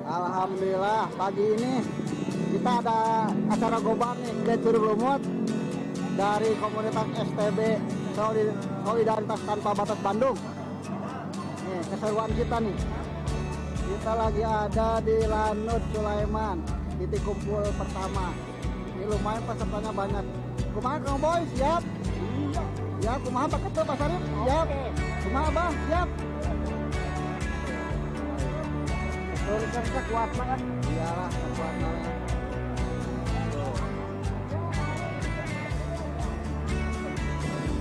Alhamdulillah pagi ini kita ada acara gobar nih ke Curug Lumut dari komunitas STB Solidaritas Tanpa Batas Bandung. Nih keseruan kita nih. Kita lagi ada di Lanut Sulaiman, titik kumpul pertama. Ini lumayan pesertanya banyak. Kumaha Kang Boy, siap? Ya, kumaha Pak Ketua Pak Sarip, siap? Kumaha Abah, siap? Tulisannya kuat banget. Iyalah, kuat banget.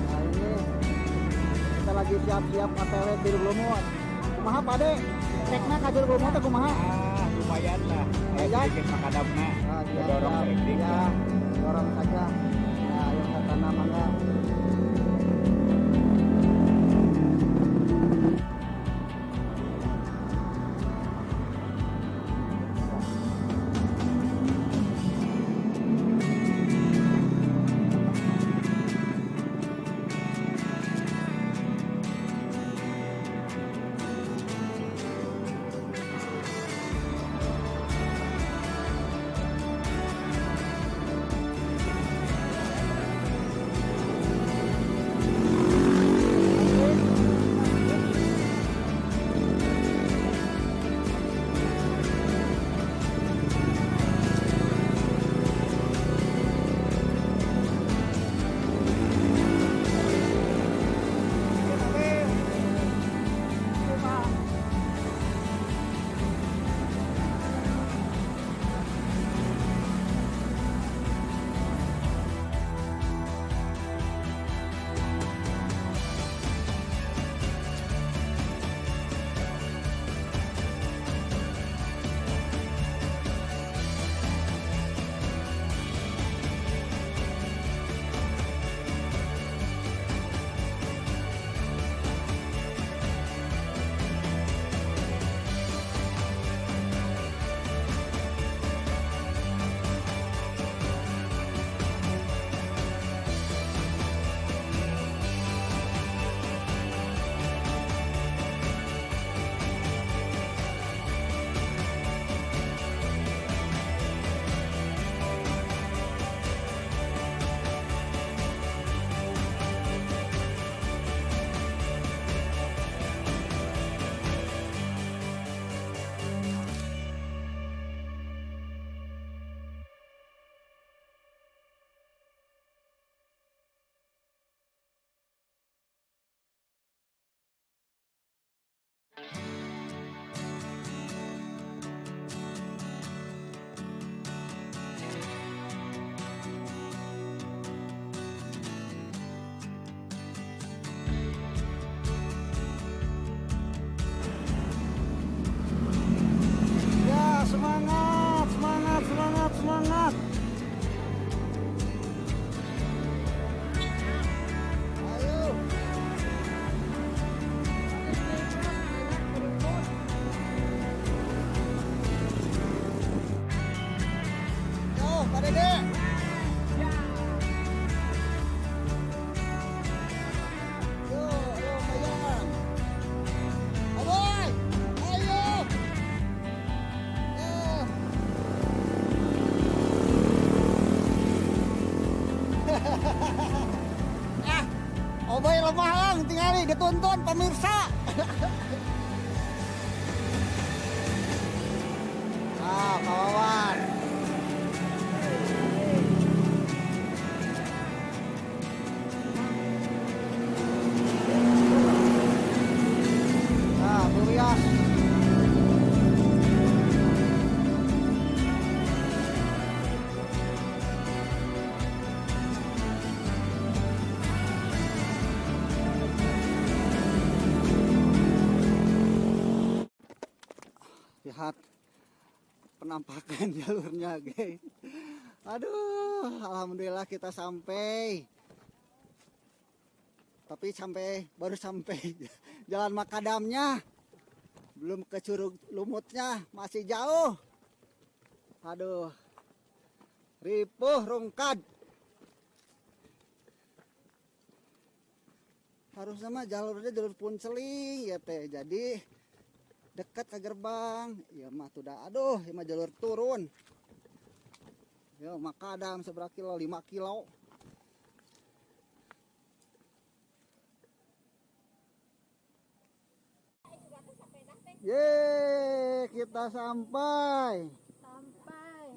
Nah ini kita lagi siap-siap KTW Curug Lumut. Kumaha Pak De? Cekna ka Curug Lumut kumaha? Lumayan lah. Sedikit makadamna. Dorong sedikit. Ya, dorong saja. Nah, yang kata namanya. Semangat, semangat, semangat, semangat. Ayo. Yo, Pak Dede. Yo, yo, Bayang. Aboy, ayo. Oboy lemah lang, tinggal dituntun pemirsa. Ah, kawan. Nah, Burias. Lihat penampakan jalurnya guys. Aduh, alhamdulillah kita sampai. Tapi baru sampai jalan makadamnya. Belum ke Curug Lumutnya, masih jauh. Aduh. Ripuh rungkad. Harusnya mah jalurnya jalur punceling ya teh. Jadi dekat ke gerbang. Ya mah tuh dah, aduh, ya mah jalur turun. Ya makadam seberapa kilo? 5 kilo. Yeay, kita sampai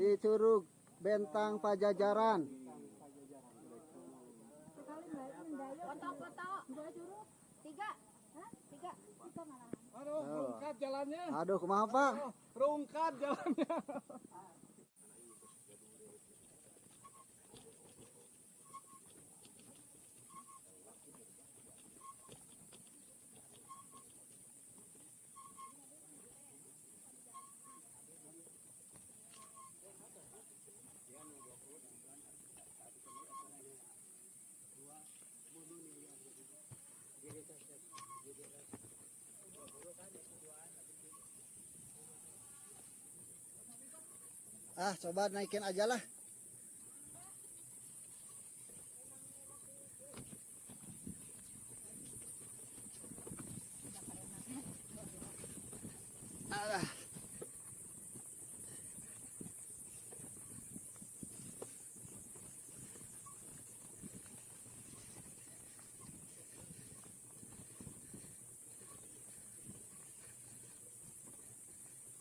di Curug Bentang Pajajaran. Foto-foto. Tiga. Hah? Tiga. Aduh, rungkat jalannya. Aduh, kumaha Pak? Rungkat jalannya. Ah, coba naikin aja lah. Alah.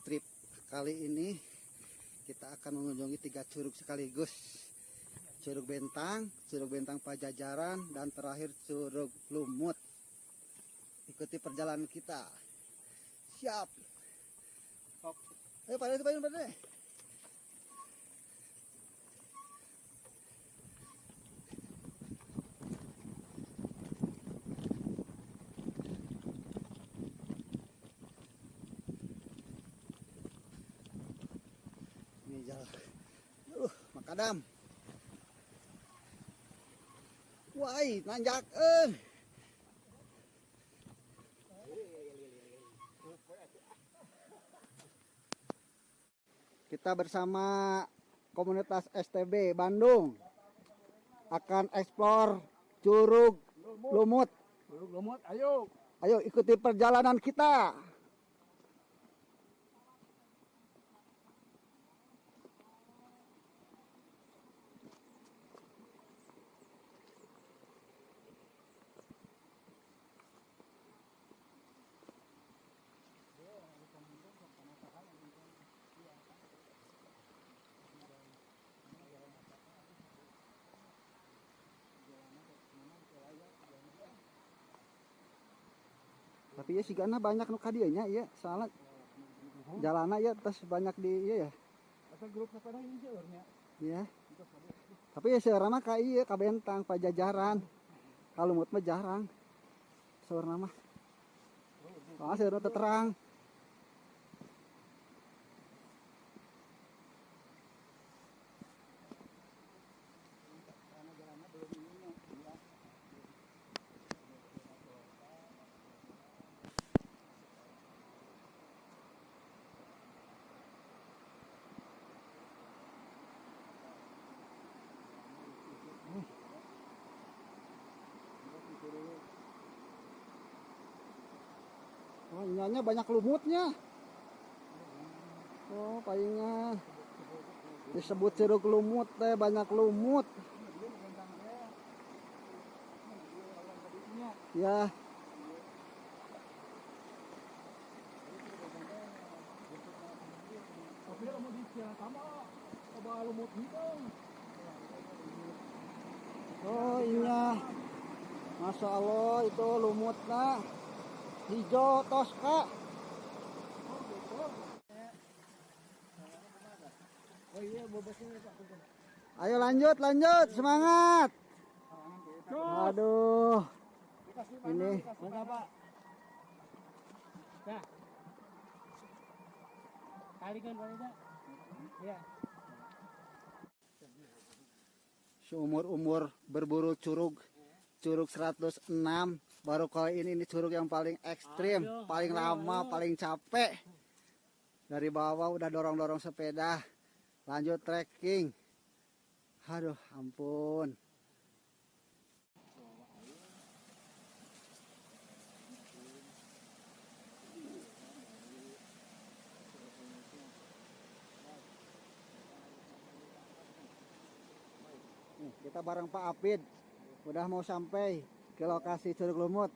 Trip kali ini kita akan mengunjungi 3 curug sekaligus. Curug Bentang Pajajaran, dan terakhir Curug Lumut. Ikuti perjalanan kita. Siap. Ayo pada. Ini jalan. Makadam. Wai, nanjak. Kita bersama komunitas STB Bandung akan eksplor Curug Lumut. Curug Lumut, ayo. Ayo ikuti perjalanan kita. Tapi ya sih karena banyak nu kadianya ya, soalnya jalana ya terus banyak di ya. Asal grup sepeda ini seurnya. Iya. Tapi ya seurana ka ieu ka Bentang Pajajaran. Ka Lumut mah jarang. Seurana mah. Soalnya seurana teu terang. Oh, ininya banyak lumutnya. Oh, kayaknya disebut Curug Lumut teh, banyak lumut. Ya. Tapi kamu di sama coba lumut hitam. Oh, iya. Masya Allah, itu lumutnya hijau toska. Oh iya, bobasnya Pak. Ayo lanjut, semangat. Aduh, ini Enggak, Pak. Nah. Tarikan Pak. Iya. seumur-umur berburu curug 106, baru kali ini curug yang paling ekstrim, paling lama, paling capek. Dari bawah udah dorong-dorong sepeda, lanjut trekking. Aduh, ampun. Kita bareng Pak Apid. Udah mau sampai ke lokasi Curug Lumut.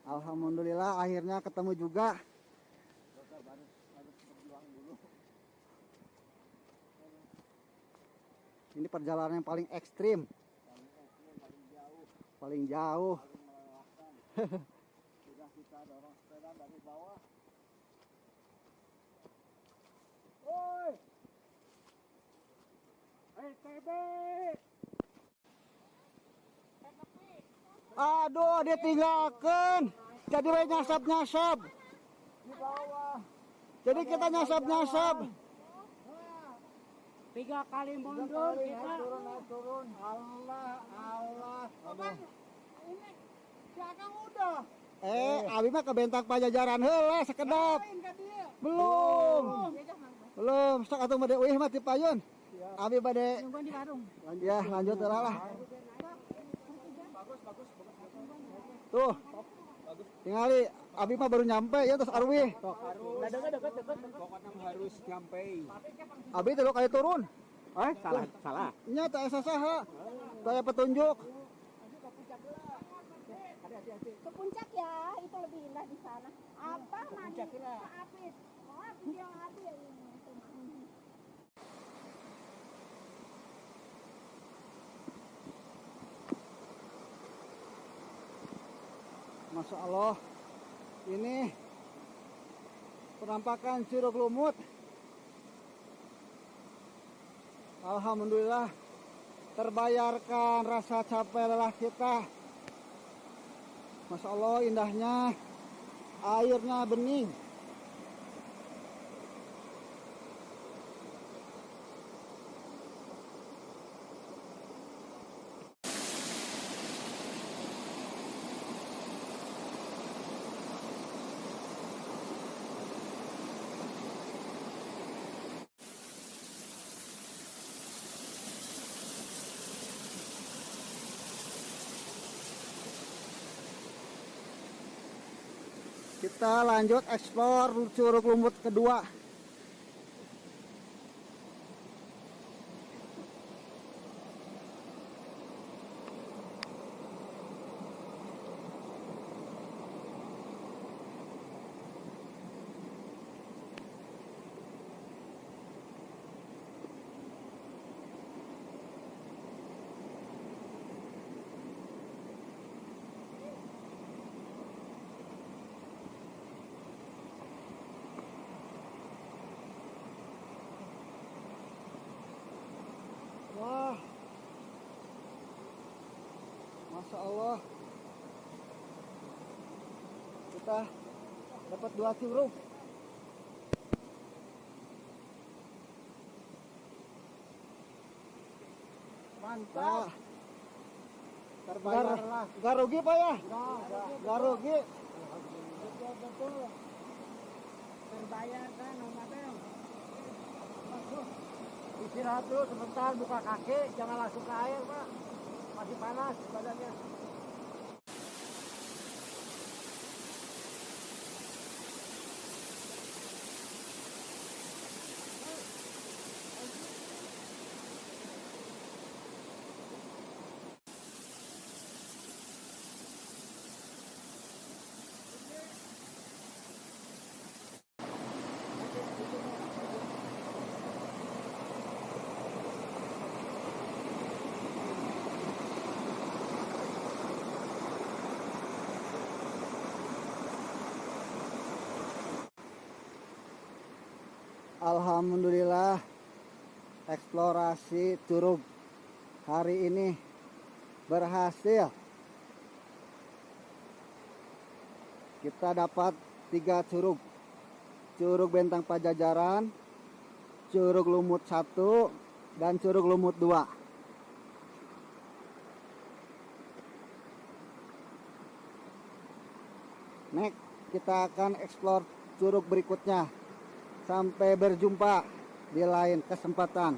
Alhamdulillah akhirnya ketemu juga. Ini perjalanan yang paling ekstrim. Paling jauh. Sudah kita dorong sepeda dari bawah. Oi, TB. aduh ditinggalkan. Jadi we nyasap-nyasap. Di bawah. Jadi kita nyasap-nyasap. 3 kali mundur kita. Turun. Allah. Ini Siakang udah. Abi mah ke Bentang Pajajaran heula sekedap. Belum. Sok atuh bade euih mah ti payun. Abi bade nungguan di warung. ya lanjut heula lah. Tuh. Tingali Abi mah baru nyampe ya terus Arwi. Dekat. Pokoknya harus nyampe. Abi teh kali turun. Salah. Nya teh asa saha. Taya petunjuk. Ke puncak ya, itu lebih indah di sana. Apa mandi? Pak Apit. Oh, video Apit ya ini. Masya Allah, ini penampakan Curug Lumut. Alhamdulillah terbayarkan rasa capek lelah kita. Masya Allah indahnya, airnya bening. Kita lanjut eksplor Curug Lumut kedua. Wah, Masya Allah, kita dapat 2 curug. Mantap. Terbayar lah. Gak rugi Pak ya? Gak rugi. Betul. Terbayar kan, Om. Istirahat dulu sebentar, buka kaki, jangan langsung ke air, Pak. Masih panas badannya. Alhamdulillah eksplorasi Curug hari ini berhasil. Kita dapat 3 curug. Curug Bentang Pajajaran, Curug Lumut 1, dan Curug Lumut 2. Next, kita akan eksplor curug berikutnya. Sampai berjumpa di lain kesempatan.